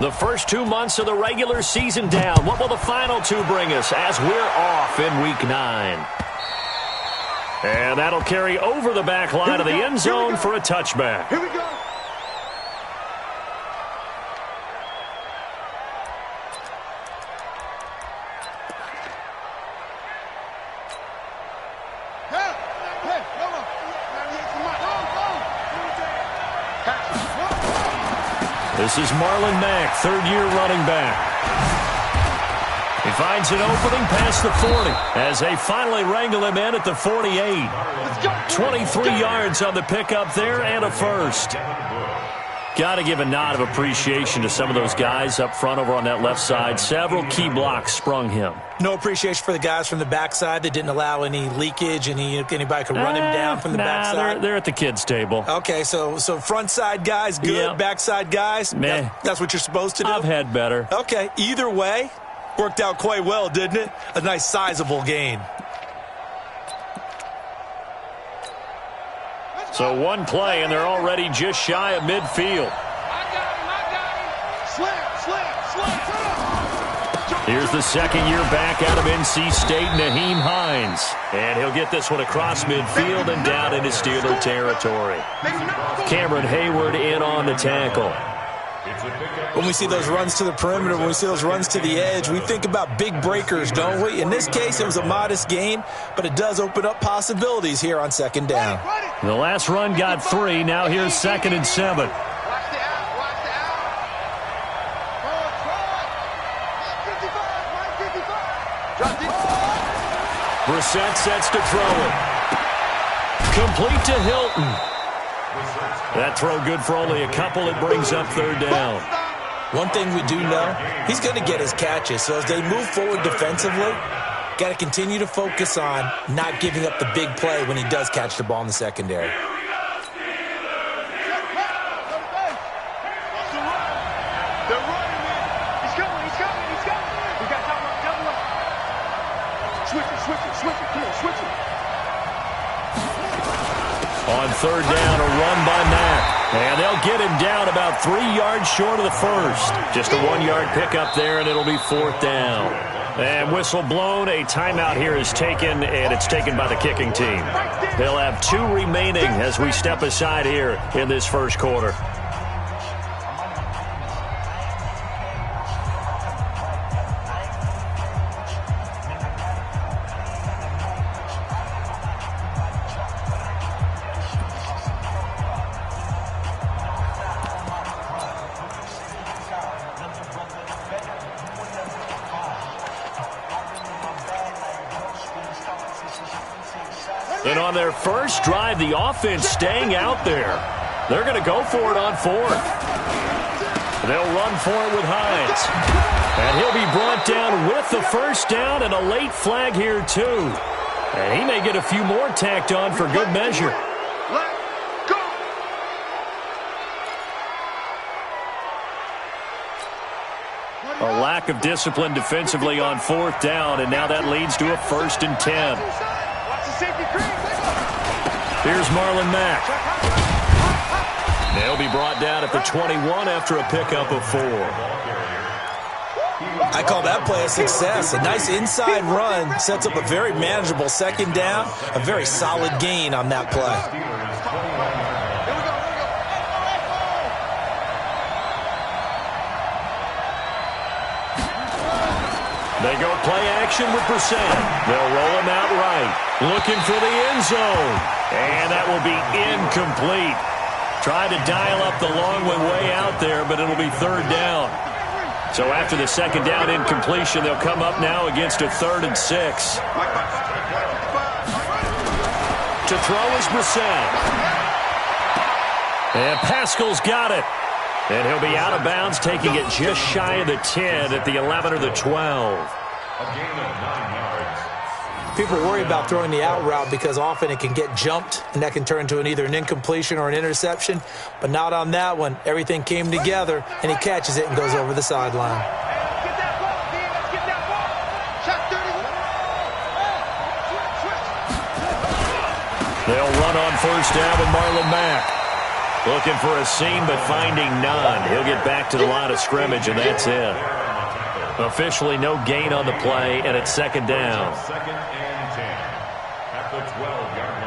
The first 2 months of the regular season down. What will the final two bring us as we're off in Week 9? And that'll carry over the back line of the end zone for a touchback. Here we go. This is Marlon Mack, third-year running back. He finds an opening past the 40 as they finally wrangle him in at the 48. 23 yards on the pickup there and a first. Got to give a nod of appreciation to some of those guys up front over on that left side. Several key blocks sprung him. No appreciation for the guys from the backside that didn't allow any leakage, and anybody could run him down from the backside. They're at the kids' table. Okay, so front side guys good, yeah. Backside guys, meh. That's what you're supposed to do? I've had better. Okay, either way, worked out quite well, didn't it? A nice sizable gain. So one play, and they're already just shy of midfield. Here's the second-year back out of NC State, Naheem Hines. And he'll get this one across midfield and down into Steeler territory. Cameron Hayward in on the tackle. When we see those runs to the perimeter, when we see those runs to the edge, we think about big breakers, don't we? In this case, it was a modest gain, but it does open up possibilities here on second down. The last run got 3. Now here's 2nd and 7. Brissett sets to throw it. Complete to Hilton. That throw good for only a couple. It brings up third down. One thing we do know, he's going to get his catches. So as they move forward defensively, got to continue to focus on not giving up the big play when he does catch the ball in the secondary. On third down, a run by Mack. And they'll get him down about 3 yards short of the first. Just a 1-yard pickup there, and it'll be 4th down. And whistle blown. A timeout here is taken, and it's taken by the kicking team. They'll have 2 remaining as we step aside here in this first quarter. And on their first drive, the offense staying out there. They're going to go for it on 4th. They'll run for it with Hines. And he'll be brought down with the first down and a late flag here, too. And he may get a few more tacked on for good measure. A lack of discipline defensively on 4th down, and now that leads to a 1st and 10. Here's Marlon Mack. They'll be brought down at the 21 after a pickup of 4. I call that play a success. A nice inside run sets up a very manageable second down. A very solid gain on that play. They go play action with Brissett. They'll roll him out right. Looking for the end zone. And that will be incomplete. Tried to dial up the long one way out there, but it'll be 3rd down. So after the second down incompletion, they'll come up now against a 3rd and 6. To throw is Brissett. And Pascal's got it. And he'll be out of bounds, taking it just shy of the 10 at the 11 or the 12. A gain of 9 yards. People worry about throwing the out route because often it can get jumped, and that can turn into either an incompletion or an interception. But not on that one. Everything came together, and he catches it and goes over the sideline. They'll run on first down with Marlon Mack. Looking for a seam, but finding none. He'll get back to the line of scrimmage, and that's it. Officially no gain on the play, and it's second down. Second and 10 at the 12-yard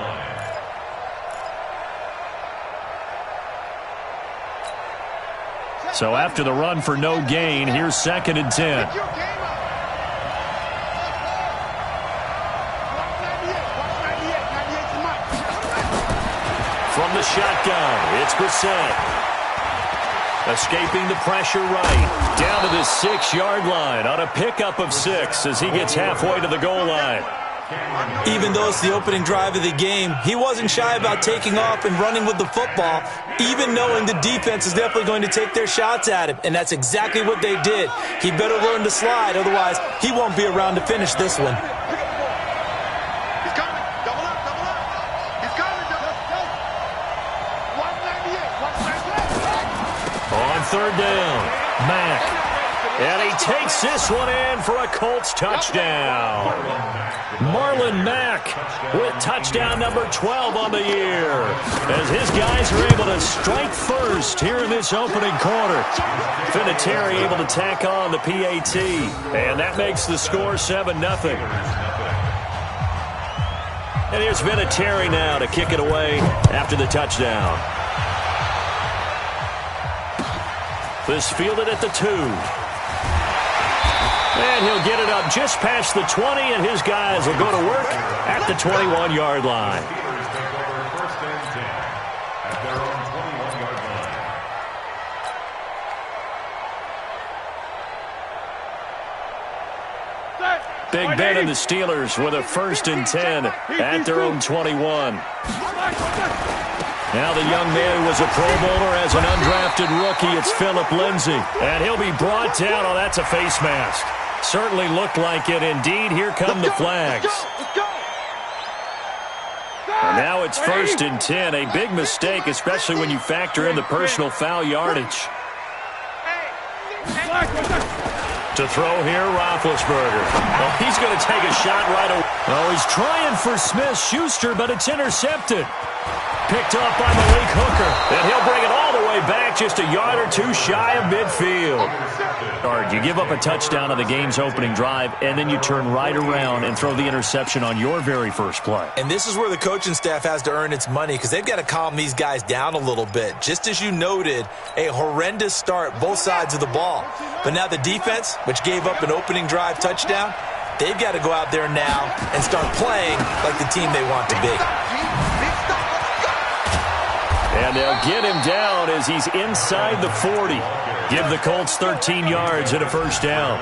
line. So after the run for no gain, here's second and 10. From the shotgun, it's Brissett. Escaping the pressure right. Down to the 6-yard line on a pickup of 6 as he gets halfway to the goal line. Even though it's the opening drive of the game, he wasn't shy about taking off and running with the football, even knowing the defense is definitely going to take their shots at him. And that's exactly what they did. He better learn to slide, otherwise he won't be around to finish this one. Third down, Mack. And he takes this one in for a Colts touchdown. Marlon Mack with touchdown number 12 on the year. As his guys are able to strike first here in this opening quarter. Vinatieri able to tack on the PAT. And that makes the score 7-0. And here's Vinatieri now to kick it away after the touchdown. This fielded at the 2. And he'll get it up just past the 20, and his guys will go to work at the 21-yard line. Big Ben and the Steelers with a 1st and 10 at their own 21. Now the young man who was a Pro Bowler as an undrafted rookie, it's Phillip Lindsay. And he'll be brought down. Oh, that's a face mask. Certainly looked like it. Indeed, here come the flags. And now it's 1st and 10. A big mistake, especially when you factor in the personal foul yardage. To throw here, Roethlisberger. Oh, he's going to take a shot right away. Oh, he's trying for Smith-Schuster, but it's intercepted. Picked up by Malik Hooker. And he'll bring it all the way back just a yard or two shy of midfield. You give up a touchdown on the game's opening drive, and then you turn right around and throw the interception on your very first play. And this is where the coaching staff has to earn its money because they've got to calm these guys down a little bit. Just as you noted, a horrendous start both sides of the ball. But now the defense, which gave up an opening drive touchdown, they've got to go out there now and start playing like the team they want to be. And they'll get him down as he's inside the 40. Give the Colts 13 yards and a 1st down.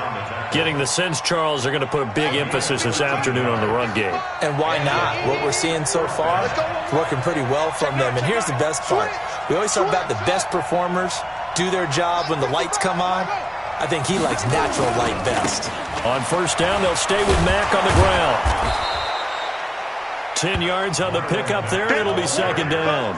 Getting the sense, Charles, they're going to put a big emphasis this afternoon on the run game. And why not? What we're seeing so far is working pretty well from them. And here's the best part. We always talk about the best performers do their job when the lights come on. I think he likes natural light best. On 1st down, they'll stay with Mack on the ground. 10 yards on the pickup there. It'll be 2nd down.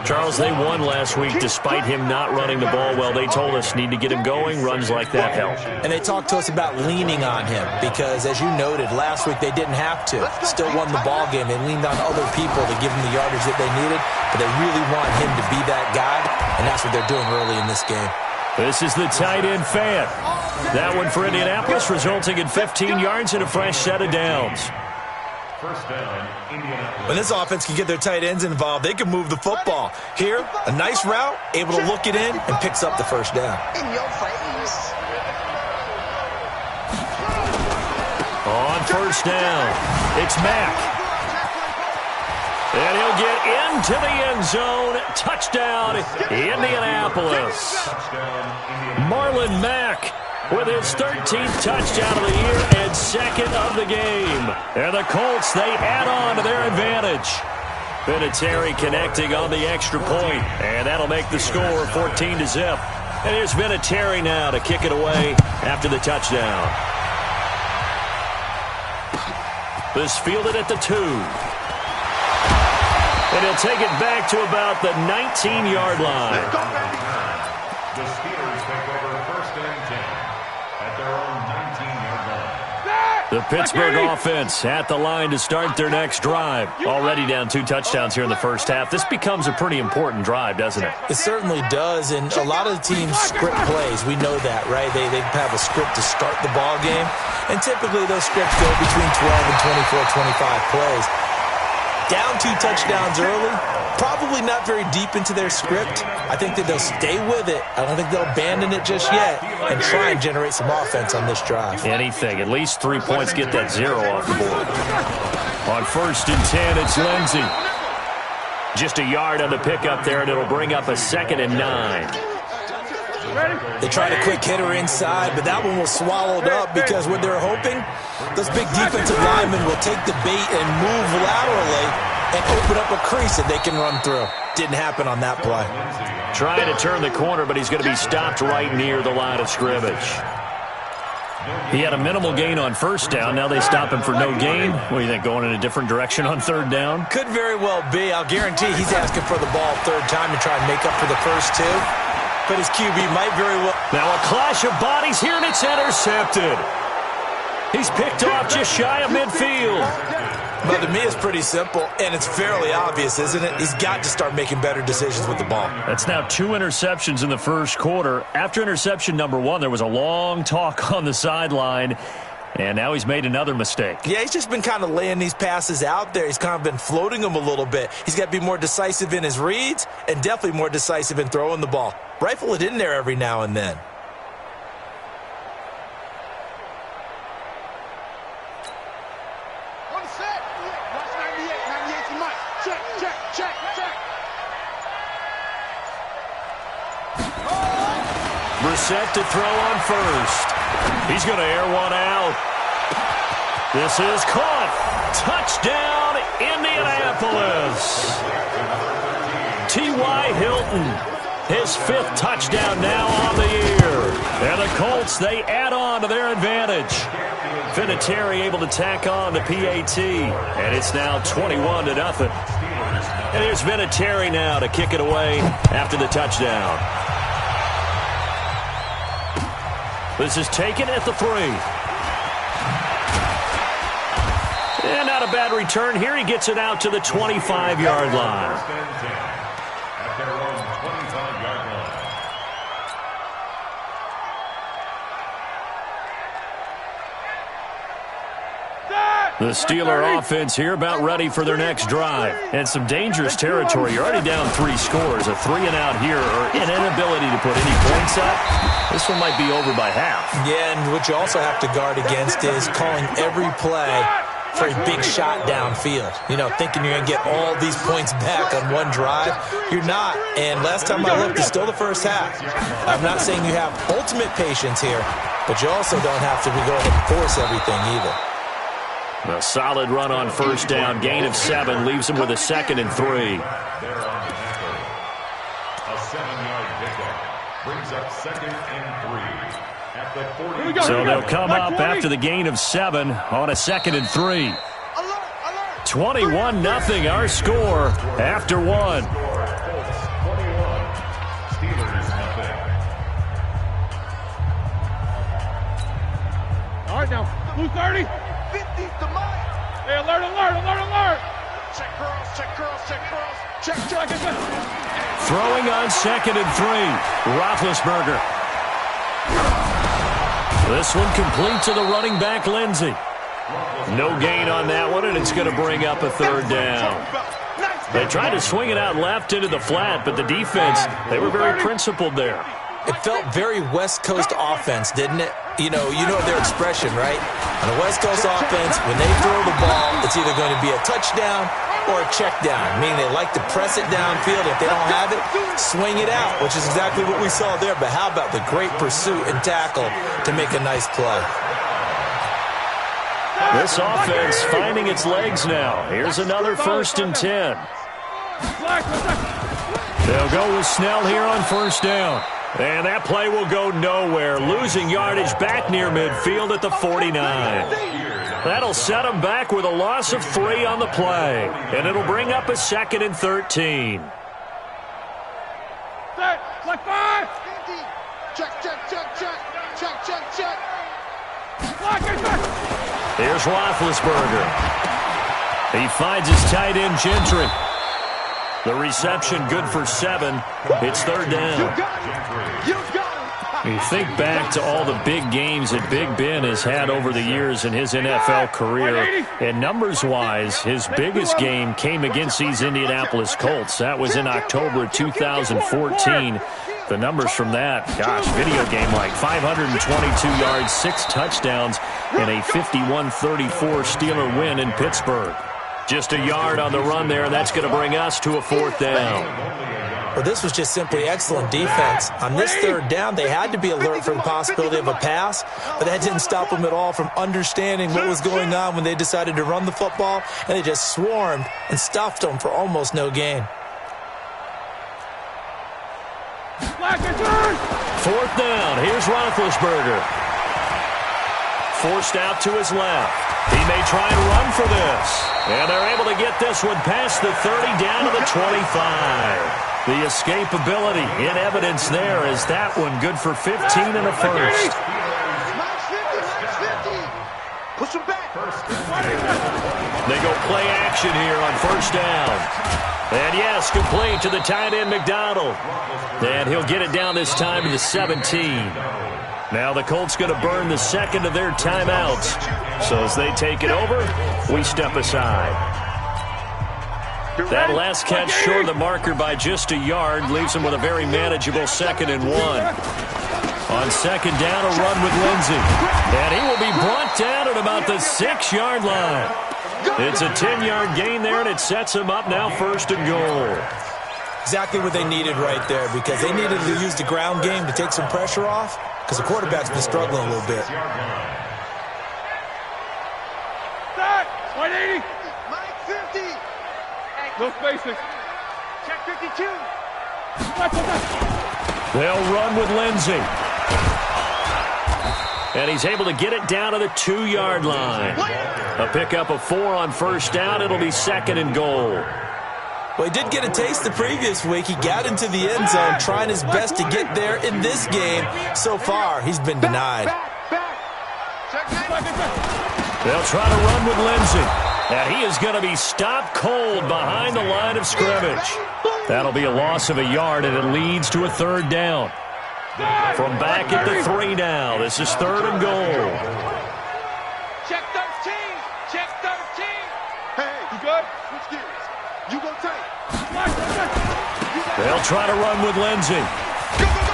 Charles, they won last week despite him not running the ball well. They told us need to get him going. Runs like that help. And they talked to us about leaning on him because, as you noted, last week they didn't have to. Still won the ball game. They leaned on other people to give them the yardage that they needed, but they really want him to be that guy, and that's what they're doing early in this game. This is the tight end fan. That one for Indianapolis, resulting in 15 yards and a fresh set of downs. 1st down, Indianapolis. When this offense can get their tight ends involved, they can move the football. Here, a nice route, able to look it in, and picks up the 1st down. In your face. On 1st down, it's Mack. And he'll get into the end zone. Touchdown, Indianapolis. Marlon Mack with his 13th touchdown of the year and 2nd of the game. And the Colts, they add on to their advantage. Vinatieri connecting on the extra point, and that'll make the score 14-0. And here's Vinatieri now to kick it away after the touchdown. This fielded at the 2. And he'll take it back to about the 19-yard line. The Steelers take over 1st and 10 at their own 19-yard line. The Pittsburgh offense at the line to start their next drive. Already down 2 touchdowns here in the first half. This becomes a pretty important drive, doesn't it? It certainly does, and a lot of the teams script plays. We know that, right? They have a script to start the ball game, and typically those scripts go between 12 and 24, 25 plays. Down 2 touchdowns early, probably not very deep into their script. I think that they'll stay with it. I don't think they'll abandon it just yet and try and generate some offense on this drive. Anything. At least 3 points, get that 0 off the board. On 1st and 10, it's Lindsey. Just a yard on the pickup there, and it'll bring up a 2nd and 9. They tried a quick hitter inside, but that one was swallowed up because what they're hoping, those big defensive linemen will take the bait and move laterally and open up a crease that they can run through. Didn't happen on that play. Trying to turn the corner, but he's going to be stopped right near the line of scrimmage. He had a minimal gain on 1st down. Now they stop him for no gain. What do you think, going in a different direction on 3rd down? Could very well be. I'll guarantee he's asking for the ball 3rd time to try and make up for the first 2. But his QB might very well. Now a clash of bodies here, and it's intercepted. He's picked off just shy of midfield. But to me, it's pretty simple, and it's fairly obvious, isn't it? He's got to start making better decisions with the ball. That's now 2 interceptions in the first quarter. After interception number 1, there was a long talk on the sideline, and now he's made another mistake. Yeah, he's just been kind of laying these passes out there. He's kind of been floating them a little bit. He's got to be more decisive in his reads and definitely more decisive in throwing the ball. Rifle it in there every now and then. Brissett to throw on 1st. He's going to air one out. This is caught. Touchdown, Indianapolis. T.Y. Hilton, his 5th touchdown now on the year. And the Colts, they add on to their advantage. Vinatieri able to tack on the PAT. And it's now 21-0. And here's Vinatieri now to kick it away after the touchdown. This is taken at the 3. And not a bad return here. He gets it out to the 25-yard line. At their own 25-yard line. The Steeler offense here about ready for their next drive. And some dangerous territory. You're already down 3 scores. A 3-and-out here or an inability to put any points up. This one might be over by half. Yeah, and what you also have to guard against is calling every play for a big shot downfield. You know, thinking you're going to get all these points back on one drive. You're not. And last time I looked, it's still the first half. I'm not saying you have ultimate patience here, but you also don't have to go ahead and force everything either. A solid run on 1st down. Gain of 7 leaves him with a 2nd and 3. They're on the tackle. A 7-yard pickup brings up 2nd and 3 at the 40. So they'll come up after the gain of 7 on a 2nd and 3. 21-0 our score after 1. 21. Steelers nothing. All right, now, blue 30. 50's the mic. Hey, alert, alert, alert, alert. Check curls, check curls, check curls. Check, check. Throwing on 2nd and 3. Roethlisberger. This one complete to the running back, Lindsey. No gain on that one, and it's going to bring up a 3rd down. They tried to swing it out left into the flat, but the defense, they were very principled there. It felt very West Coast offense, didn't it? You know their expression, right? On the West Coast offense, when they throw the ball, it's either going to be a touchdown or a check down, meaning they like to press it downfield. If they don't have it, swing it out, which is exactly what we saw there. But how about the great pursuit and tackle to make a nice play? This offense finding its legs now. Here's another 1st and 10. They'll go with Snell here on 1st down. And that play will go nowhere. Losing yardage back near midfield at the 49. That'll set them back with a loss of 3 on the play. And it'll bring up a 2nd and 13. Like 5. Check, check, check, check. Check, check, check. Here's Roethlisberger. He finds his tight end, Gentry. The reception good for 7. It's third down. You think back to all the big games that Big Ben has had over the years in his NFL career, and numbers-wise, his biggest game came against these Indianapolis Colts. That was in October 2014. The numbers from that, gosh, video game like 522 yards, 6 touchdowns, and a 51-34 Steeler win in Pittsburgh. Just a yard on the run there, and that's going to bring us to a 4th down. Well, this was just simply excellent defense. On this third down, they had to be alert for the possibility of a pass, but that didn't stop them at all from understanding what was going on when they decided to run the football, and they just swarmed and stuffed them for almost no gain. 4th down. Here's Roethlisberger. Forced out to his left. He may try and run for this. And they're able to get this one past the 30 down to the 25. The escapability in evidence there is that one good for 15 and a first. Push him back. They go play action here on 1st down. And yes, complete to the tight end, McDonald. And he'll get it down this time to the 17. Now the Colts going to burn the second of their timeouts. So as they take it over, we step aside. That last catch short of the marker by just a yard leaves him with a very manageable 2nd and 1. On 2nd down, a run with Lindsey. And he will be brought down at about the 6-yard line. It's a 10-yard gain there, and it sets him up now 1st and goal. Exactly what they needed right there, because they needed to use the ground game to take some pressure off, because the quarterback's been struggling a little bit. Start! 180! Mike 50! No spacing. Check 52! They'll run with Lindsey. And he's able to get it down to the 2-yard line. A pickup of 4 on 1st down. It'll be 2nd and goal. Well, he did get a taste the previous week. He got into the end zone trying his best to get there in this game. So far, he's been denied. They'll try to run with Lindsey. And he is going to be stopped cold behind the line of scrimmage. That'll be a loss of a yard, and it leads to a 3rd down. From back at the 3 now, this is 3rd and goal. Check 13! Check 13! Hey, you good? Switch gears. You go tight. They'll try to run with Lindsey.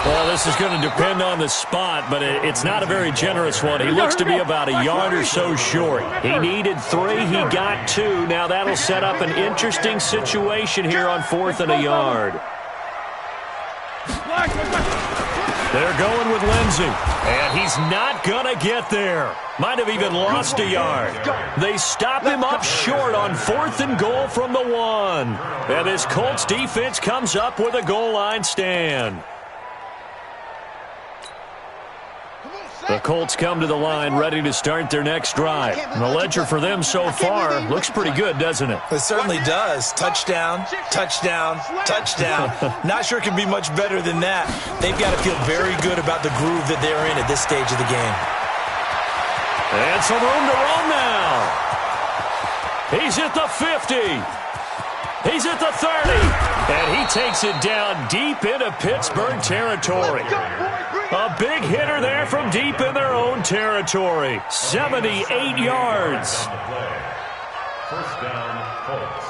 Well, this is going to depend on the spot, but it's not a very generous one. He looks to be about a yard or so short. He needed 3. He got 2. Now that'll set up an interesting situation here on 4th and a yard. They're going with Lindsey, and he's not going to get there. Might have even lost a yard. They stop him up short on 4th and goal from the 1. And this Colts defense comes up with a goal line stand. The Colts come to the line ready to start their next drive. And the ledger for them so far looks pretty good, doesn't it? It certainly does. Touchdown, touchdown, touchdown. Not sure it can be much better than that. They've got to feel very good about the groove that they're in at this stage of the game. And some room to run now. He's at the 50. He's at the 30. And he takes it down deep into Pittsburgh territory. A big hitter there from deep in their own territory. 78 yards. 1st down, Colts.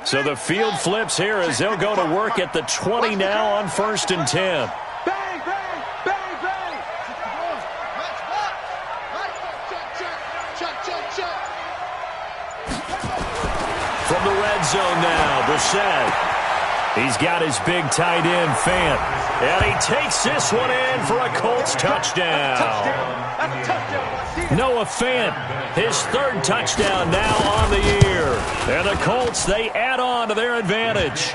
So the field flips here as they'll go to work at the 20 now on 1st and 10. Bang, bang, bang, bang! Check. From the red zone now, Brissett. He's got his big tight end, Fant. And he takes this one in for a Colts touchdown. Noah Fant, his 3rd touchdown now on the year. And the Colts, they add on to their advantage.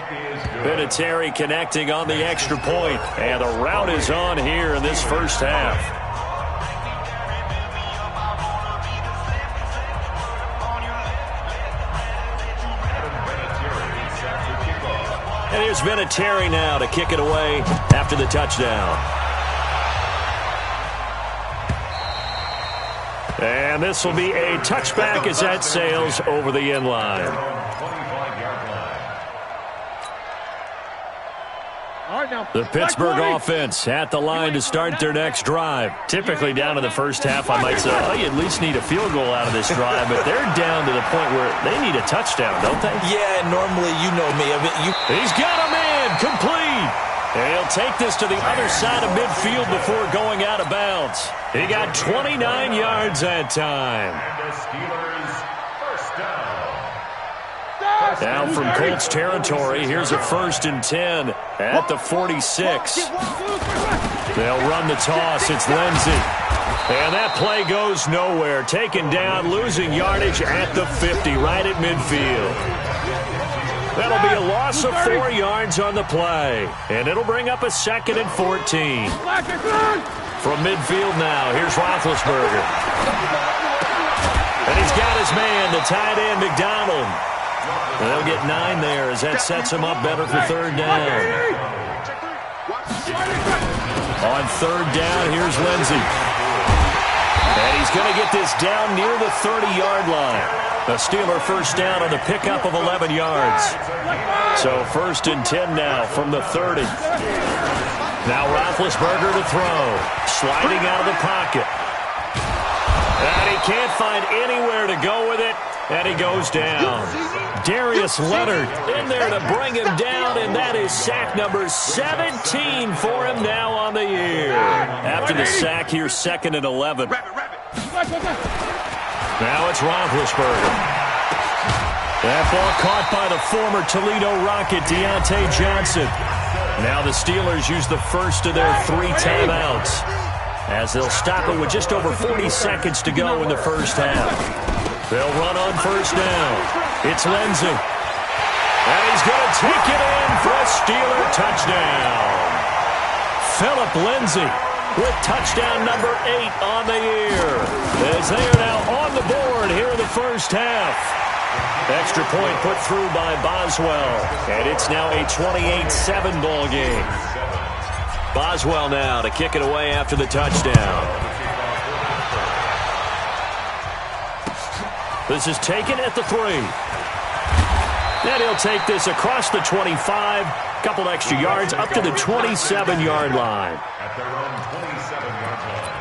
Vinatieri connecting on the extra point. And the route is on here in this 1st half. And here's Vinatieri now to kick it away after the touchdown. And this will be a touchback as that sails over the end line. The Pittsburgh offense at the line to start their next drive. Typically down in the first half, I might say, oh, you at least need a field goal out of this drive, but they're down to the point where they need a touchdown, don't they? Yeah, normally, you know me. He's got him in, complete. And he'll take this to the other side of midfield before going out of bounds. He got 29 yards that time. And the Steelers first down. Now from Colts territory, here's a 1st and 10 at the 46. They'll run the toss. It's Lindsey. And that play goes nowhere. Taken down, losing yardage at the 50, right at midfield. That'll be a loss of 4 yards on the play. And it'll bring up a 2nd and 14. From midfield now, here's Roethlisberger. And he's got his man, the tight end, McDonald. And they'll get 9 there as that sets him up better for 3rd down. On 3rd down, here's Lindsey. And he's going to get this down near the 30-yard line. A Steeler 1st down on the pickup of 11 yards. So 1st and 10 now from the 30. Now Roethlisberger to throw. Sliding out of the pocket. And he can't find anywhere to go with it. And he goes down. Darius Leonard in there to bring him down, and that is sack number 17 for him now on the year. After the sack, here's 2nd and 11. Now it's Roethlisberger. That ball caught by the former Toledo Rocket, Deontay Johnson. Now the Steelers use the first of their 3 timeouts, as they'll stop it with just over 40 seconds to go in the first half. They'll run on 1st down. It's Lindsey. And he's going to take it in for a Steeler touchdown. Philip Lindsey with touchdown number 8 on the year, as they are now on the board here in the first half. Extra point put through by Boswell, and it's now a 28-7 ball game. Boswell now to kick it away after the touchdown. This is taken at the 3. And he'll take this across the 25, couple extra yards up to the 27-yard line. At their own 27-yard line.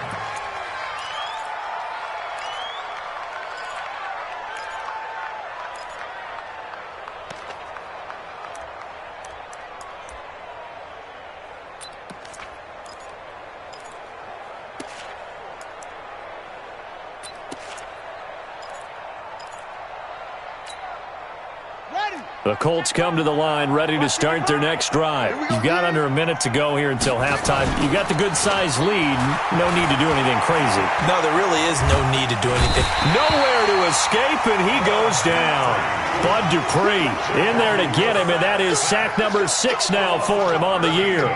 The Colts come to the line ready to start their next drive. You've got under a minute to go here until halftime. You've got the good-sized lead. No need to do anything crazy. No, there really is no need to do anything. Nowhere to escape, and he goes down. Bud Dupree in there to get him, and that is sack number 6 now for him on the year.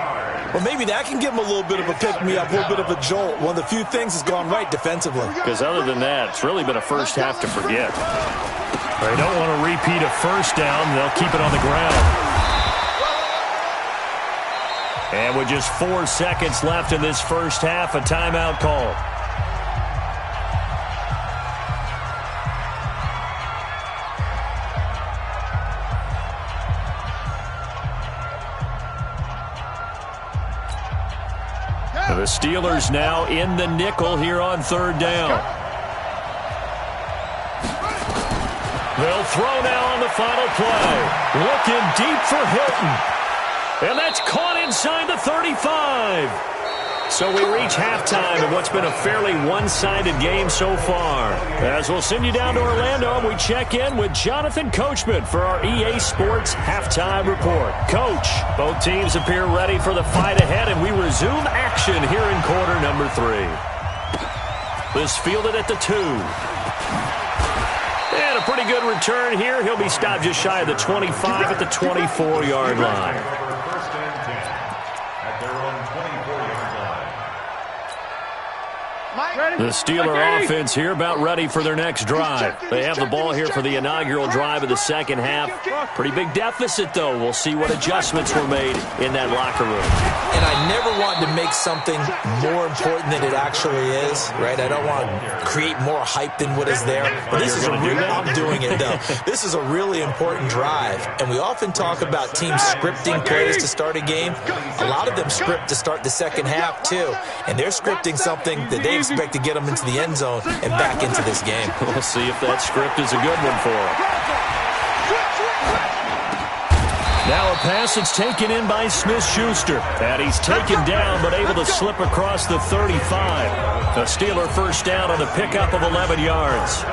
Well, maybe that can give him a little bit of a pick-me-up, a little bit of a jolt. One of the few things that's gone right defensively. Because other than that, it's really been a first half to forget. They don't want to repeat a first down. They'll keep it on the ground. And with just 4 seconds left in this first half, a timeout call. The Steelers now in the nickel here on 3rd down. They'll throw now on the final play. Looking deep for Hilton. And that's caught inside the 35. So we reach halftime in what's been a fairly one-sided game so far. As we'll send you down to Orlando, and we check in with Jonathan Coachman for our EA Sports Halftime Report. Coach, both teams appear ready for the fight ahead, and we resume action here in quarter number 3. This fielded at the 2. And a pretty good return here. He'll be stopped just shy of the 25 at the 24-yard line. First and 10 at their own 24-yard line. The Steeler offense here about ready for their next drive. They have the ball here for the inaugural drive of the second half. Pretty big deficit, though. We'll see what adjustments were made in that locker room. And I never want to make something more important than it actually is, right? I don't want to create more hype than what is there. But this is I'm doing it, though. This is a really important drive. And we often talk about teams scripting plays to start a game. A lot of them script to start the second half, too. And they're scripting something that they expect to get them into the end zone and back into this game. We'll see if that script is a good one for them. Now a pass that's taken in by Smith-Schuster. And he's taken down but able to slip across the 35. A Steeler first down on a pickup of 11 yards.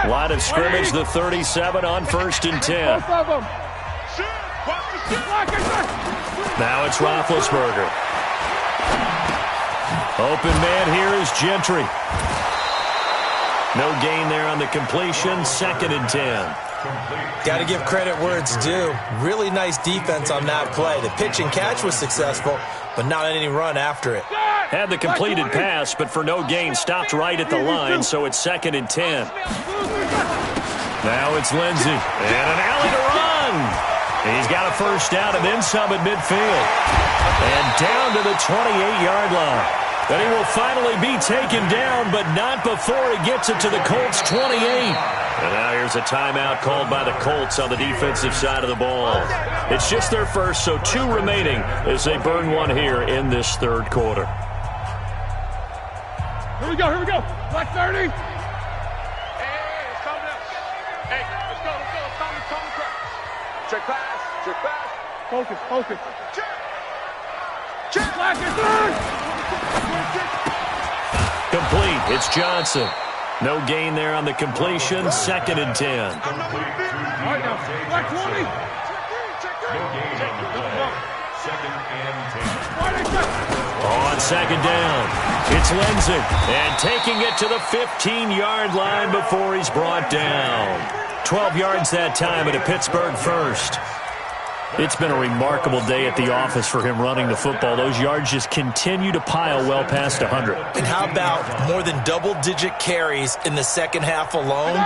Line of scrimmage, the 37 on 1st and 10. Now it's Roethlisberger. Open man here is Gentry. No gain there on the completion, 2nd and 10. Got to give credit where it's due. Really nice defense on that play. The pitch and catch was successful, but not any run after it. Had the completed pass, but for no gain, stopped right at the line, so it's 2nd and 10. Now it's Lindsey, and an alley to run. He's got a first down and then some at midfield. And down to the 28-yard line. Then he will finally be taken down, but not before he gets it to the Colts' 28. And now here's a timeout called by the Colts on the defensive side of the ball. It's just their first, so 2 remaining as they burn one here in this third quarter. Here we go, here we go. Black 30. Hey, let's go. It's time to crack. Check pass. Focus. Check. Black is third. Complete. It's Johnson. No gain there on the completion. 2nd and 10. All right, now. Black 20. No gain on the play. 2nd and 10. On 2nd down, it's Lindsey. And taking it to the 15-yard line before he's brought down. 12 yards that time at a Pittsburgh first. It's been a remarkable day at the office for him running the football. Those yards just continue to pile well past 100. And how about more than double-digit carries in the second half alone?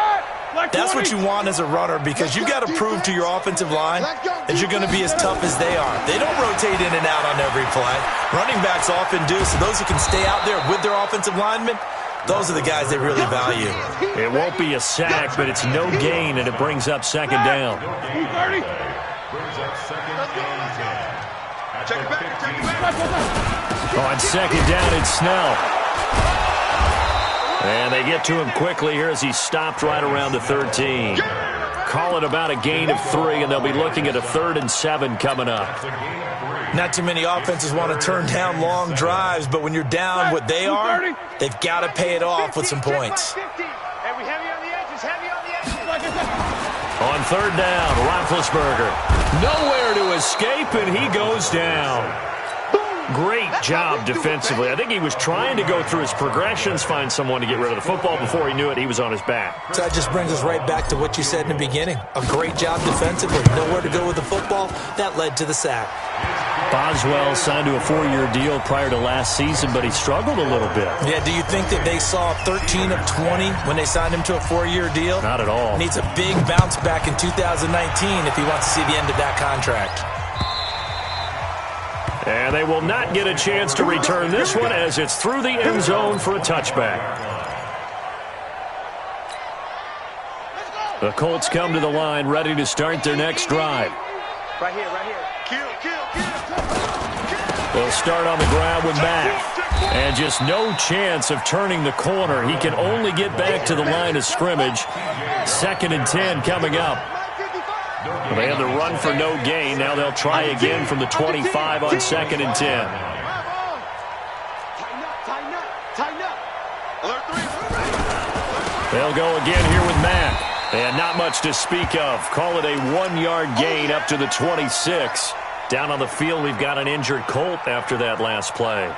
That's what you want as a runner, because you've got to prove to your offensive line that you're going to be as tough as they are. They don't rotate in and out on every play. Running backs often do, so those who can stay out there with their offensive linemen, those are the guys they really value. It won't be a sack, but it's no gain, and it brings up 2nd down. Brings up 2nd and 10. Check it back. On 2nd down, it's Snell. And they get to him quickly here as he stopped right around the 13. Call it about a gain of 3, and they'll be looking at a 3rd and 7 coming up. Not too many offenses want to turn down long drives, but when you're down what they are, they've got to pay it off with some points. On 3rd down, Roethlisberger. Nowhere to escape, and he goes down. Great job defensively. I think he was trying to go through his progressions, find someone to get rid of the football. Before he knew it, he was on his back. So that just brings us right back to what you said in the beginning. A great job defensively. Nowhere to go with the football. That led to the sack. Boswell signed to a 4-year deal prior to last season, but he struggled a little bit. Yeah, do you think that they saw 13 of 20 when they signed him to a 4-year deal? Not at all. Needs a big bounce back in 2019 if he wants to see the end of that contract. And they will not get a chance to return this one as it's through the end zone for a touchback. The Colts come to the line ready to start their next drive. Right here. Kill. They'll start on the ground with Mack. And just no chance of turning the corner. He can only get back to the line of scrimmage. 2nd and 10 coming up. They had the run for no gain. Now they'll try again from the 25 on 2nd and 10. Tighten up. Alert 3. They'll go again here with Mack. And not much to speak of. Call it a 1-yard gain up to the 26. Down on the field, we've got an injured Colt after that last play.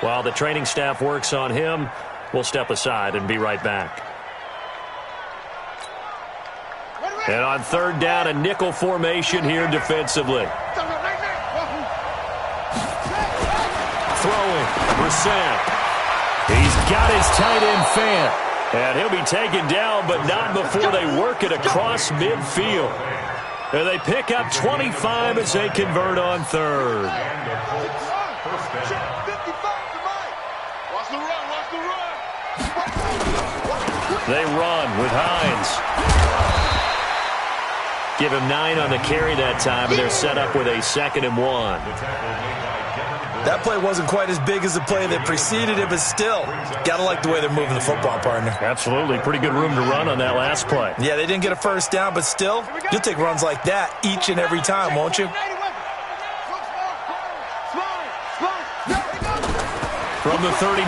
While the training staff works on him, we'll step aside and be right back. And on third down, a nickel formation here defensively. Throwing, Brissett. He's got his tight end Fant. And he'll be taken down, but not before they work it across midfield. And they pick up 25 as they convert on third. They run with Hines. Give him 9 on the carry that time, and they're set up with a 2nd and 1. That play wasn't quite as big as the play that preceded it, but still, got to like the way they're moving the football, partner. Absolutely. Pretty good room to run on that last play. Yeah, they didn't get a first down, but still, you'll take runs like that each and every time, won't you? From the 39,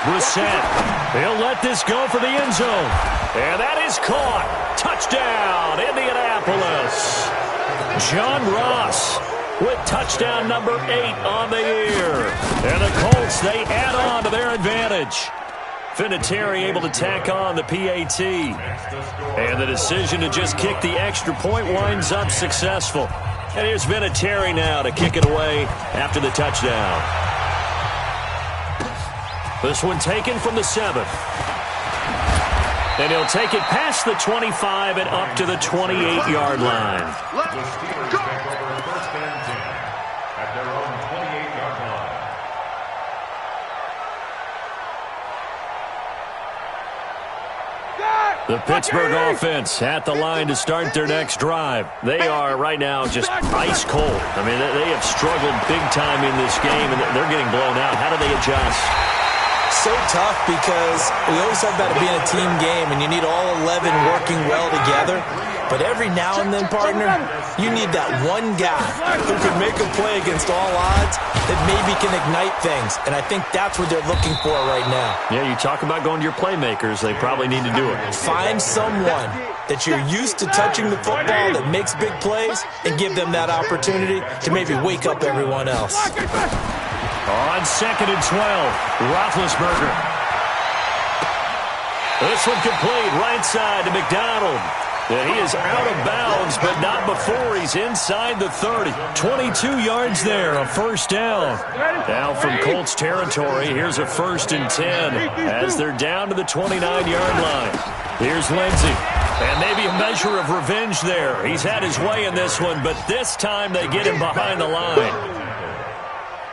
Brissett. He'll let this go for the end zone. And that is caught. Touchdown, Indianapolis. John Ross with touchdown number 8 on the year. And the Colts, they add on to their advantage. Vinatieri able to tack on the PAT. And the decision to just kick the extra point winds up successful. And here's Vinatieri now to kick it away after the touchdown. This one taken from the 7. And he'll take it past the 25 and up to the 28-yard line. The Steelers take over 1st and 10 at their own 28-yard line. The Pittsburgh offense at the line to start their next drive. They are right now just ice cold. I mean, they have struggled big time in this game, and they're getting blown out. How do they adjust? So tough because we always talk about it being a team game, and you need all 11 working well together. But every now and then, partner, you need that one guy who can make a play against all odds that maybe can ignite things. And I think that's what they're looking for right now. Yeah, you talk about going to your playmakers. They probably need to do it. Find someone that you're used to touching the football that makes big plays and give them that opportunity to maybe wake up everyone else. On 2nd and 12, Roethlisberger. This one complete, right side to McDonald. And he is out of bounds, but not before he's inside the 30. 22 yards there, a first down. Now from Colts territory, here's a 1st and 10 as they're down to the 29-yard line. Here's Lindsey. And maybe a measure of revenge there. He's had his way in this one, but this time they get him behind the line.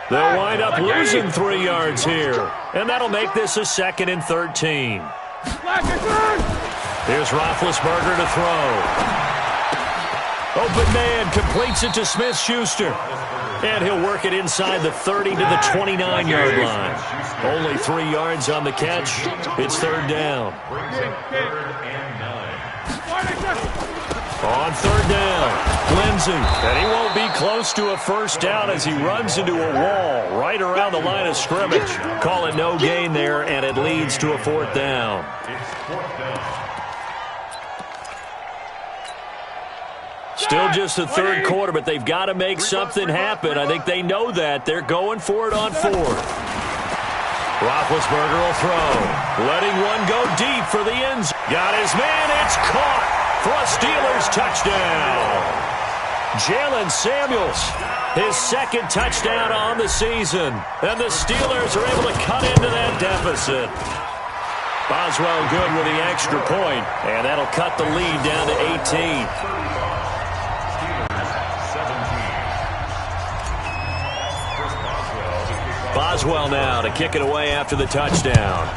They'll wind up losing 3 yards here. And that'll make this a 2nd and 13. Here's Roethlisberger to throw. Open man completes it to Smith-Schuster. And he'll work it inside the 30 to the 29-yard line. Only 3 yards on the catch. It's 3rd down. On 3rd down, Lindsey. And he won't be close to a first down as he runs into a wall right around the line of scrimmage. Call it no gain there, and it leads to a 4th down. Still just the 3rd quarter, but they've got to make something happen. I think they know that. They're going for it on 4th. Roethlisberger will throw. Letting one go deep for the end zone. Got his man. It's caught for a Steelers touchdown. Jalen Samuels, his 2nd touchdown on the season. And the Steelers are able to cut into that deficit. Boswell good with the extra point, and that'll cut the lead down to 18. Boswell now to kick it away after the touchdown.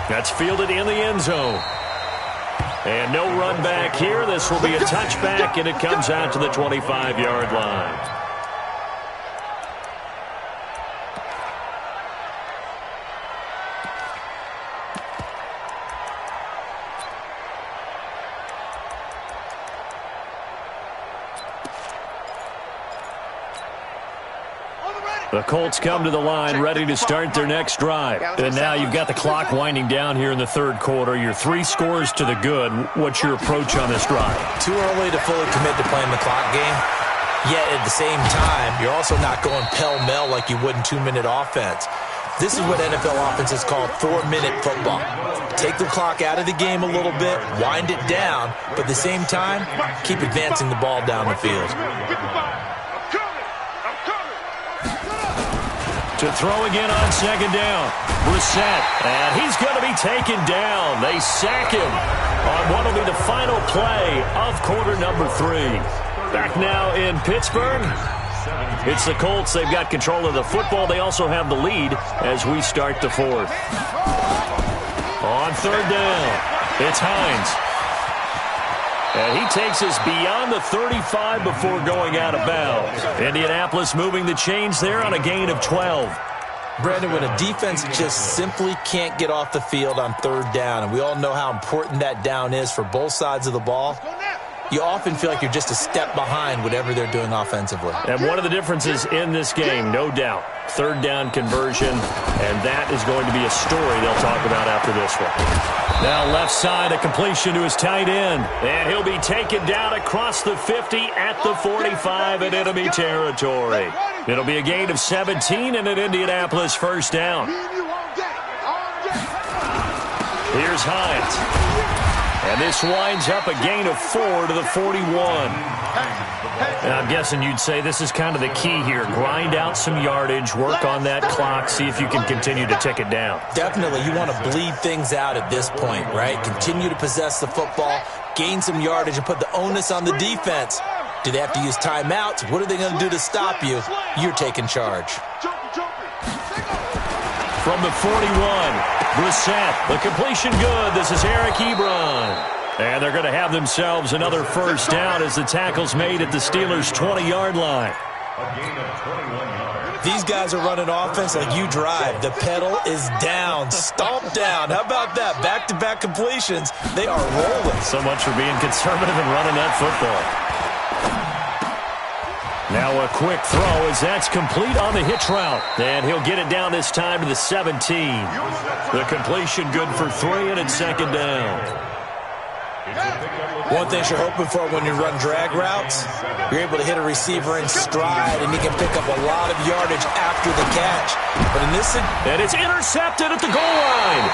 That's fielded in the end zone. And no run back here. This will be a touchback, and it comes out to the 25-yard line. The Colts come to the line ready to start their next drive. And now you've got the clock winding down here in the 3rd quarter. You're 3 scores to the good. What's your approach on this drive? Too early to fully commit to playing the clock game. Yet at the same time, you're also not going pell-mell like you would in 2-minute offense. This is what NFL offenses call 4-minute football. Take the clock out of the game a little bit, wind it down, but at the same time, keep advancing the ball down the field. To throw again on second down. Brissett, and he's going to be taken down. They sack him on what will be the final play of quarter number 3. Back now in Pittsburgh. It's the Colts. They've got control of the football. They also have the lead as we start the 4th. On third down, it's Hines. And he takes us beyond the 35 before going out of bounds. Indianapolis moving the chains there on a gain of 12. Brandon, when a defense just simply can't get off the field on third down, and we all know how important that down is for both sides of the ball, you often feel like you're just a step behind whatever they're doing offensively. And one of the differences in this game, no doubt, third down conversion, and that is going to be a story they'll talk about after this one. Now left side, a completion to his tight end, and he'll be taken down across the 50 at the 45 in enemy territory. It'll be a gain of 17 and an Indianapolis first down. Here's Hines. And this winds up a gain of 4 to the 41. And I'm guessing you'd say this is kind of the key here. Grind out some yardage, work on that clock, see if you can continue to tick it down. Definitely. You want to bleed things out at this point, right? Continue to possess the football, gain some yardage, and put the onus on the defense. Do they have to use timeouts? What are they going to do to stop you? You're taking charge. From the 41, Brissett, the completion good. This is Eric Ebron. And they're going to have themselves another first down as the tackle's made at the Steelers' 20-yard line. A gain of 21 yards. These guys are running offense like you drive. The pedal is down, stomp down. How about that? Back-to-back completions. They are rolling. So much for being conservative and running that football. Now a quick throw as that's complete on the hitch route. And he'll get it down this time to the 17. The completion good for 3 and it's second down. One thing you're hoping for when you run drag routes, you're able to hit a receiver in stride and he can pick up a lot of yardage after the catch. But in this... And it's intercepted at the goal line.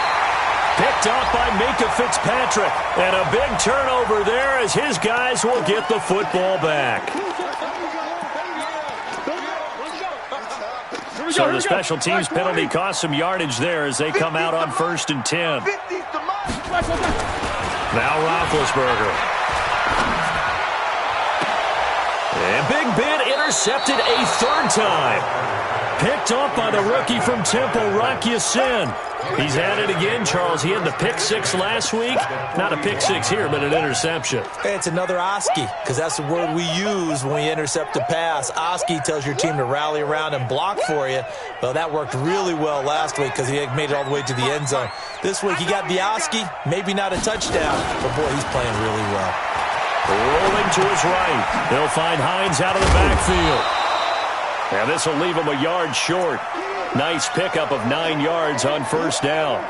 Picked off by Minka Fitzpatrick. And a big turnover there as his guys will get the football back. So the special teams penalty cost some yardage there as they come out on 1st and 10. Now Roethlisberger. And Big Ben intercepted a third time. Picked off by the rookie from Temple, Rock Ya-Sin. He's at it again, Charles. He had the pick 6 last week. Not a pick 6 here, but an interception. Hey, it's another Oski, because that's the word we use when we intercept a pass. Oski tells your team to rally around and block for you. Well, that worked really well last week because he made it all the way to the end zone. This week he got the Oski, maybe not a touchdown, but boy, he's playing really well. Rolling to his right. They'll find Hines out of the backfield. And this will leave him a yard short. Nice pickup of 9 yards on first down.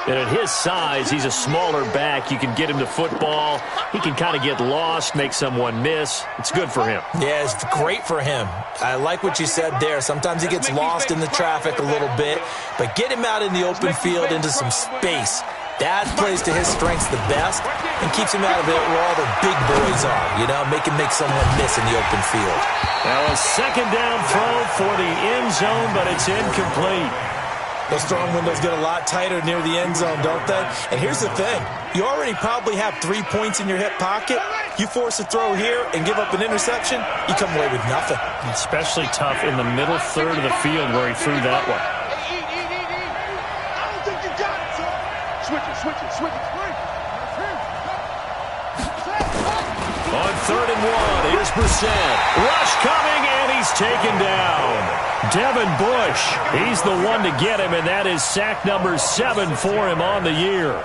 And at his size, he's a smaller back. You can get him to football. He can kind of get lost, make someone miss. It's good for him. Yeah, it's great for him. I like what you said there. Sometimes he gets lost in the traffic a little bit, but get him out in the open field into some space. That plays to his strengths the best and keeps him out of it where all the big boys are, you know, make him make someone miss in the open field. Now a second down throw for the end zone, but it's incomplete. Those throwing windows get a lot tighter near the end zone, don't they? And here's the thing. You already probably have 3 points in your hip pocket. You force a throw here and give up an interception, you come away with nothing. Especially tough in the middle third of the field where he threw that one. On 3rd and 1, here's Brissett. Rush coming, and he's taken down. Devin Bush, he's the one to get him, and that is sack number 7 for him on the year.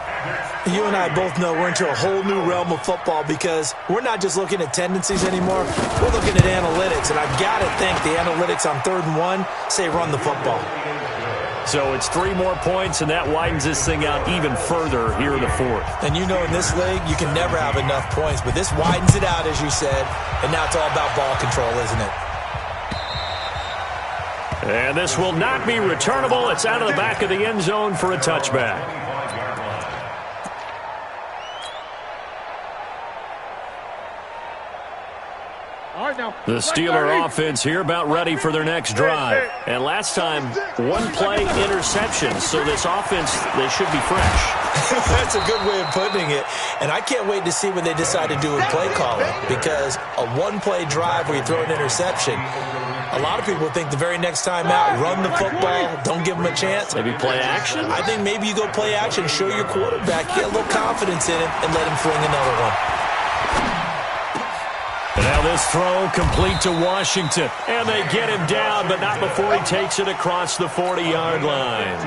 You and I both know we're into a whole new realm of football because we're not just looking at tendencies anymore. We're looking at analytics, and I've got to think the analytics on 3rd and 1 say run the football. So it's 3 more points, and that widens this thing out even further here in the 4th. And you know in this league, you can never have enough points, but this widens it out, as you said, and now it's all about ball control, isn't it? And this will not be returnable. It's out of the back of the end zone for a touchback. The Steeler offense here about ready for their next drive. And last time, one-play interception. So this offense, they should be fresh. That's a good way of putting it. And I can't wait to see what they decide to do in play calling, because a one-play drive where you throw an interception, a lot of people think the very next time out, run the football, don't give them a chance. Maybe play action? I think maybe you go play action, show your quarterback, get a little confidence in him, and let him fling another one. And now this throw complete to Washington. And they get him down, but not before he takes it across the 40-yard line.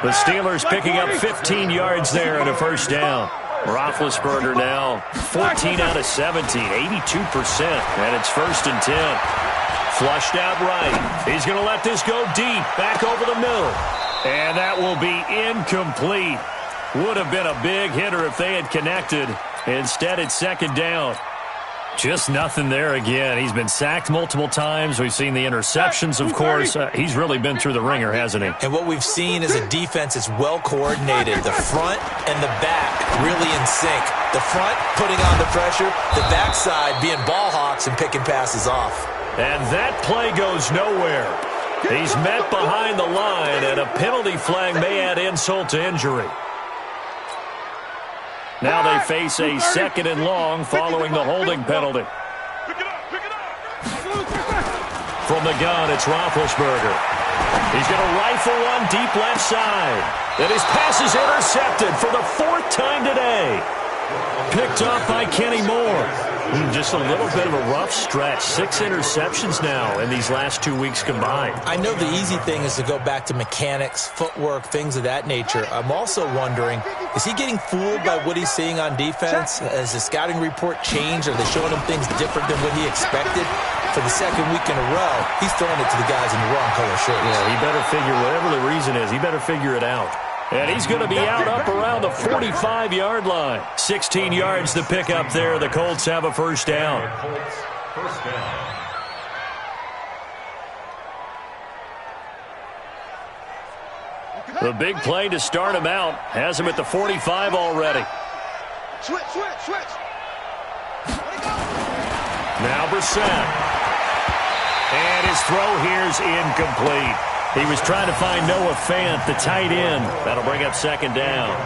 The Steelers picking up 15 yards there and a first down. Roethlisberger now 14 out of 17, 82%. And it's 1st and 10. Flushed out right. He's going to let this go deep, back over the middle. And that will be incomplete. Would have been a big hitter if they had connected. Instead, it's 2nd down. Just nothing there again. He's been sacked multiple times. We've seen the interceptions, of course. He's really been through the ringer, hasn't he? And what we've seen is a defense that's well coordinated. The front and the back really in sync. The front putting on the pressure, the backside being ball hawks and picking passes off. And that play goes nowhere. He's met behind the line, and a penalty flag may add insult to injury. Now they face a 2nd and long following the holding penalty. From the gun, it's Roethlisberger. He's going to rifle one deep left side. And his pass is intercepted for the 4th time today. Picked off by Kenny Moore. Just a little bit of a rough stretch. 6 interceptions now in these last 2 weeks combined. I know the easy thing is to go back to mechanics, footwork, things of that nature. I'm also wondering, is he getting fooled by what he's seeing on defense? Has the scouting report changed? Are they showing him things different than what he expected? For the 2nd week in a row, he's throwing it to the guys in the wrong color shirts. Yeah, he better figure, whatever the reason is, he better figure it out. And he's going to be out up around the 45-yard line. 16 yards to pick up there. The Colts have a first down. The big play to start him out has him at the 45 already. Switch. Now Brissett. And his throw here's incomplete. He was trying to find Noah Fant, the tight end. That'll bring up 2nd down.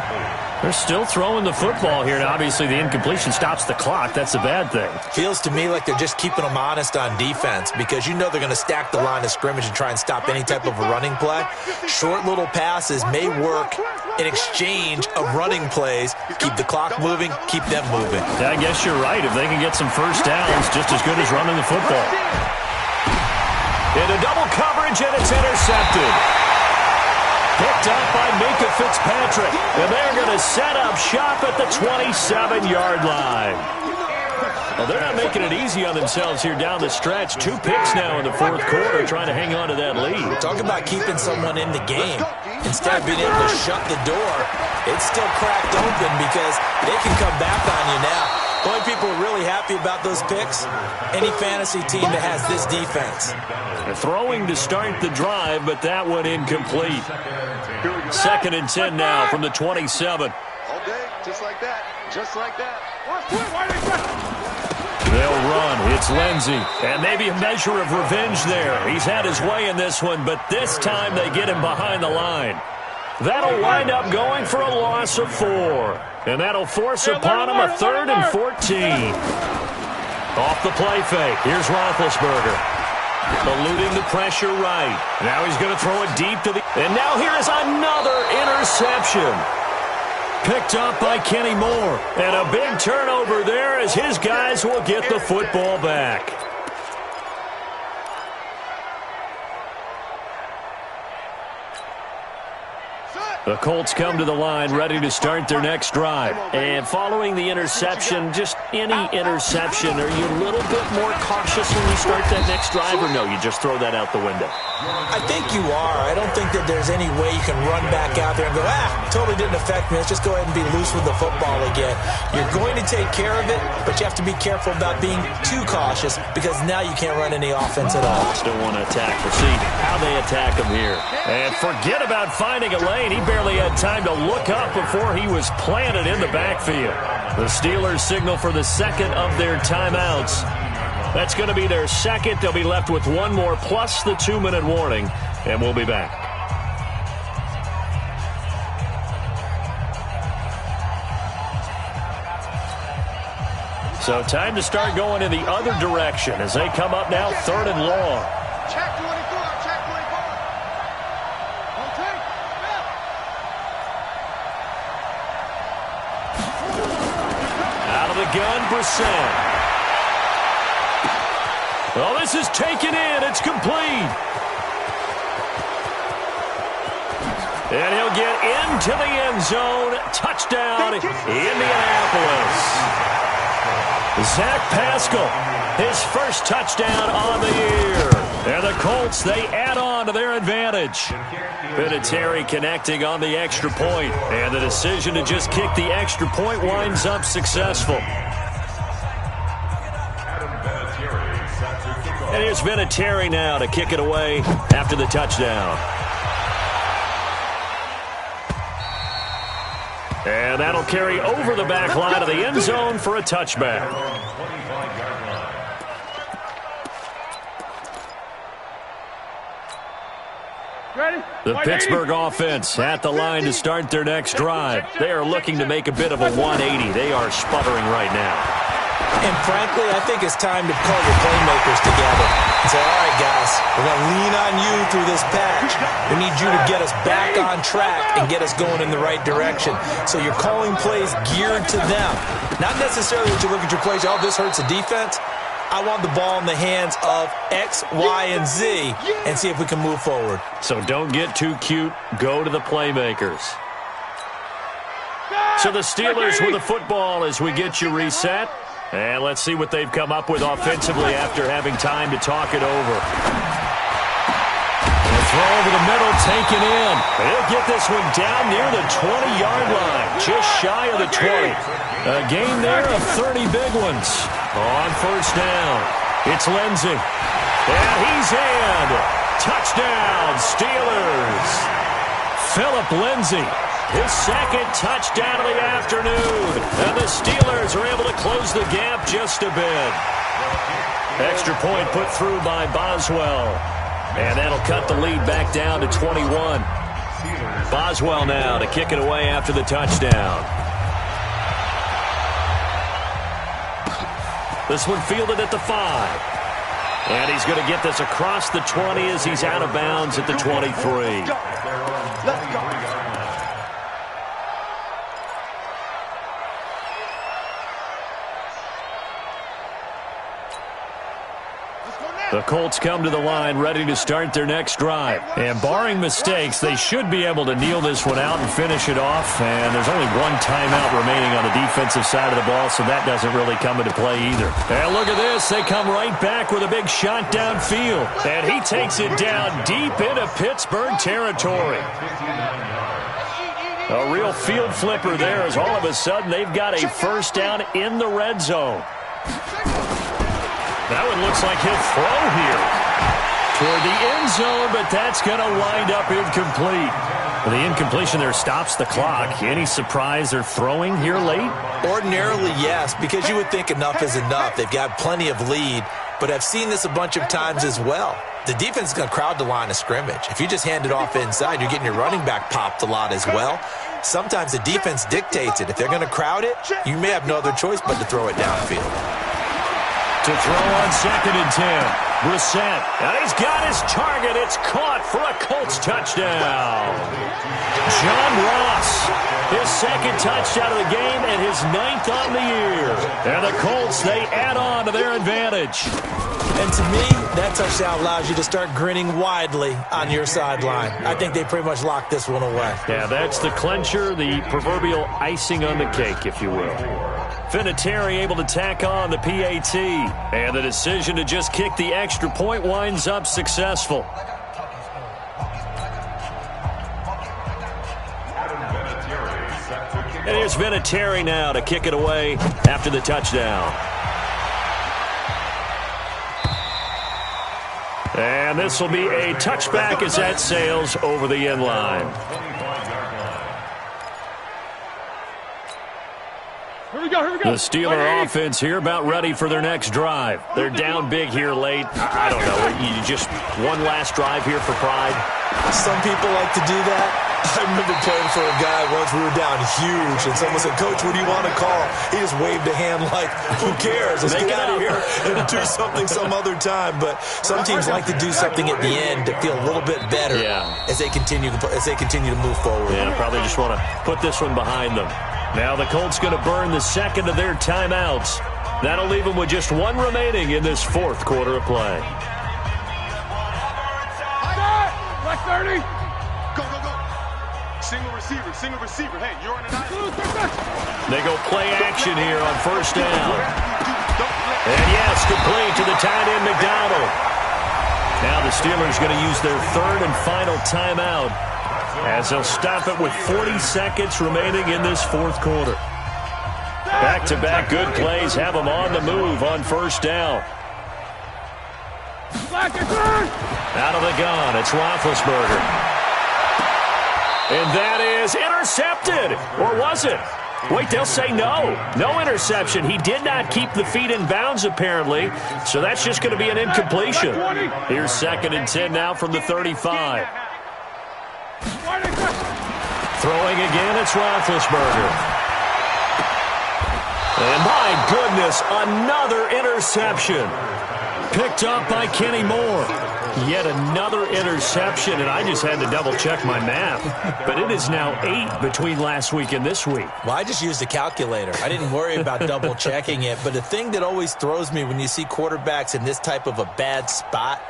They're still throwing the football here, and obviously the incompletion stops the clock. That's a bad thing. Feels to me like they're just keeping them honest on defense, because you know they're going to stack the line of scrimmage and try and stop any type of a running play. Short little passes may work in exchange of running plays. Keep the clock moving, keep them moving. Yeah, I guess you're right. If they can get some first downs, just as good as running the football. Into double coverage, and it's intercepted. Picked up by Minkah Fitzpatrick. And they're going to set up shop at the 27-yard line. Well, they're not making it easy on themselves here down the stretch. 2 picks now in the 4th quarter, trying to hang on to that lead. Talk about keeping someone in the game. Instead of being able to shut the door, it's still cracked open because they can come back on you now. The only people who are really happy about those picks, any fantasy team that has this defense. Throwing to start the drive, but that one incomplete. 2nd and 10 now from the 27. All day, just like that. They'll run. It's Lindsey. And maybe a measure of revenge there. He's had his way in this one, but this time they get him behind the line. That'll wind up going for a loss of 4. And that'll force upon him a 3rd and 14. Off the play fake. Here's Roethlisberger. Eluding the pressure right. Now he's going to throw it deep to the... And now here is another interception. Picked up by Kenny Moore. And a big turnover there as his guys will get the football back. The Colts come to the line ready to start their next drive. And following the interception, just any interception, are you a little bit more cautious when you start that next drive, or no, you just throw that out the window? I think you are. I don't think that there's any way you can run back out there and go, totally didn't affect me. Let's just go ahead and be loose with the football again. You're going to take care of it, but you have to be careful about being too cautious because now you can't run any offense at all. Still want to attack. We'll see how they attack him here. And forget about finding a lane. He barely had time to look up before he was planted in the backfield. The Steelers signal for the second of their timeouts. That's going to be their second. They'll be left with one more plus the 2-minute warning, and we'll be back. So time to start going in the other direction as they come up now 3rd and long. Check 24, check 24. On take, Out of the gun, Brissett. Oh, this is taken in. It's complete. And he'll get into the end zone. Touchdown, Indianapolis. Zach Pascal, his first touchdown on the year. And the Colts, they add on to their advantage. Vinatieri connecting on the extra point. And the decision to just kick the extra point winds up successful. And here's Vinatieri now to kick it away after the touchdown. And that'll carry over the back line of the end zone for a touchback. The Pittsburgh offense at the line to start their next drive. They are looking to make a bit of a 180. They are sputtering right now. And frankly, I think it's time to call your playmakers together and say, all right, guys, we're going to lean on you through this patch. We need you to get us back on track and get us going in the right direction. So you're calling plays geared to them. Not necessarily that you look at your plays, oh, this hurts the defense. I want the ball in the hands of X, Y, and Z and see if we can move forward. So don't get too cute. Go to the playmakers. So the Steelers with the football as we get you reset. And let's see what they've come up with offensively after having time to talk it over. A throw over the middle, taken in. They'll get this one down near the 20-yard line, just shy of the 20. A gain there of 30 big ones. On first down, it's Lindsey. And he's in. Touchdown, Steelers. Philip Lindsey. His second touchdown of the afternoon. And the Steelers are able to close the gap just a bit. Extra point put through by Boswell. And that'll cut the lead back down to 21. Boswell now to kick it away after the touchdown. This one fielded at the 5. And he's going to get this across the 20 as he's out of bounds at the 23. Let's go. The Colts come to the line ready to start their next drive. And barring mistakes, they should be able to kneel this one out and finish it off. And there's only one timeout remaining on the defensive side of the ball, so that doesn't really come into play either. And look at this. They come right back with a big shot downfield. And he takes it down deep into Pittsburgh territory. A real field flipper there as all of a sudden they've got a first down in the red zone. That one looks like he'll throw here toward the end zone, but that's going to wind up incomplete. The incompletion there stops the clock. Any surprise they're throwing here late? Ordinarily, yes, because you would think enough is enough. They've got plenty of lead, but I've seen this a bunch of times as well. The defense is going to crowd the line of scrimmage. If you just hand it off inside, you're getting your running back popped a lot as well. Sometimes the defense dictates it. If they're going to crowd it, you may have no other choice but to throw it downfield. To throw on 2nd and 10. Brissett. And he's got his target. It's caught for a Colts touchdown. John Ross. His second touchdown of the game and his 9th on the year. And the Colts, they add on to their advantage. And to me, that touchdown allows you to start grinning widely on your sideline. I think they pretty much locked this one away. Yeah, that's the clincher, the proverbial icing on the cake, if you will. Vinatieri able to tack on the PAT. And the decision to just kick the extra point winds up successful. And here's Vinatieri now to kick it away after the touchdown. And this will be a touchback as that sails over the end line. Here we go, here we go. The Steeler offense here about ready for their next drive. They're down big here late. I don't know. You just one last drive here for pride. Some people like to do that. I remember playing for a guy once. We were down huge, and someone said, "Coach, what do you want to call?" He just waved a hand like, "Who cares? Let's get out of here and do something some other time." But some teams like to do something at the end to feel a little bit better as they continue to move forward. Yeah, probably just want to put this one behind them. Now the Colts going to burn the second of their timeouts. That'll leave them with just one remaining in this fourth quarter of play. Black 30. Go, go, go. Single receiver. Hey, you're on an island. They go play action here on first down. And yes, complete to the tight end McDonald. Now the Steelers going to use their third and final timeout as they'll stop it with 40 seconds remaining in this fourth quarter. Back-to-back good plays have them on the move on first down. Out of the gun, it's Roethlisberger. And that is intercepted. Or was it? Wait, they'll say no. No interception. He did not keep the feet in bounds, apparently. So that's just going to be an incompletion. Here's 2nd and 10 now from the 35. Throwing again, it's Roethlisberger. And my goodness, another interception. Picked up by Kenny Moore. Yet another interception, and I just had to double-check my math. But it is now 8 between last week and this week. Well, I just used a calculator. I didn't worry about double-checking it. But the thing that always throws me when you see quarterbacks in this type of a bad spot,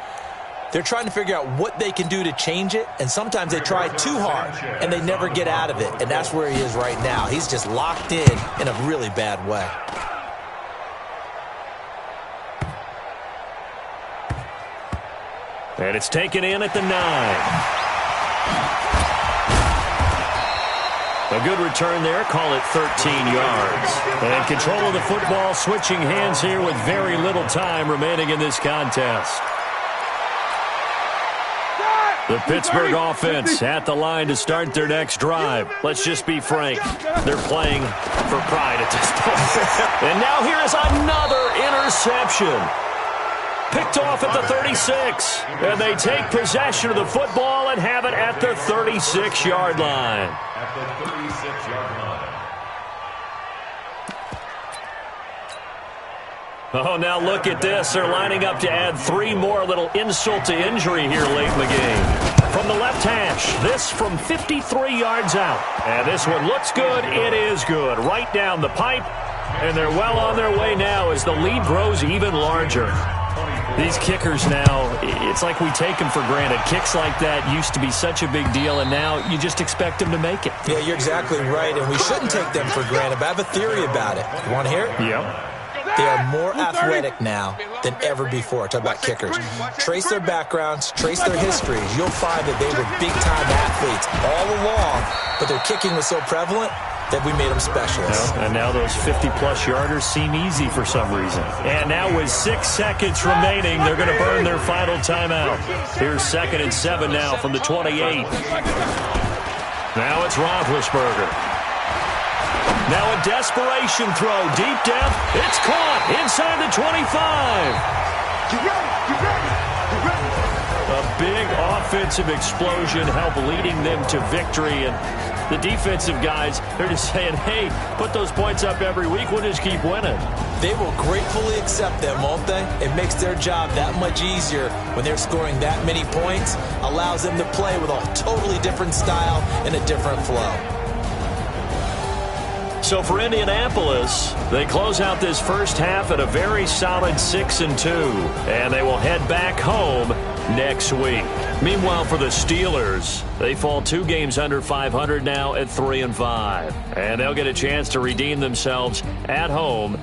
they're trying to figure out what they can do to change it, and sometimes they try too hard, and they never get out of it. And that's where he is right now. He's just locked in a really bad way. And it's taken in at the 9. A good return there, call it 13 yards. And control of the football switching hands here with very little time remaining in this contest. The Pittsburgh offense at the line to start their next drive. Let's just be frank. They're playing for pride at this point. And now here is another interception. Picked off at the 36. And they take possession of the football and have it at the 36-yard line. At the 36-yard line. Oh, now look at this. They're lining up to add 3 more, little insult to injury here late in the game. From the left hash, this from 53 yards out. And this one looks good. It is good. Right down the pipe. And they're well on their way now as the lead grows even larger. These kickers now, it's like we take them for granted. Kicks like that used to be such a big deal, and now you just expect them to make it. Yeah, you're exactly right, and we shouldn't take them for granted, but I have a theory about it. You want to hear it? Yep. They are more athletic now than ever before. Talk about kickers. Trace their backgrounds, trace their histories. You'll find that they were big-time athletes all along, but their kicking was so prevalent that we made them specialists. And now those 50-plus yarders seem easy for some reason. And now with 6 seconds remaining, they're going to burn their final timeout. Here's 2nd and 7 now from the 28. Now it's Roethlisberger. Now a desperation throw, deep depth. It's caught inside the 25. A big offensive explosion helped leading them to victory, and the defensive guys, they're just saying, hey, put those points up every week, we'll just keep winning. They will gratefully accept them, won't they? It makes their job that much easier when they're scoring that many points, allows them to play with a totally different style and a different flow. So for Indianapolis, they close out this first half at a very solid 6-2, and they will head back home next week. Meanwhile, for the Steelers, they fall 2 games under 500 now at 3-5, and they'll get a chance to redeem themselves at home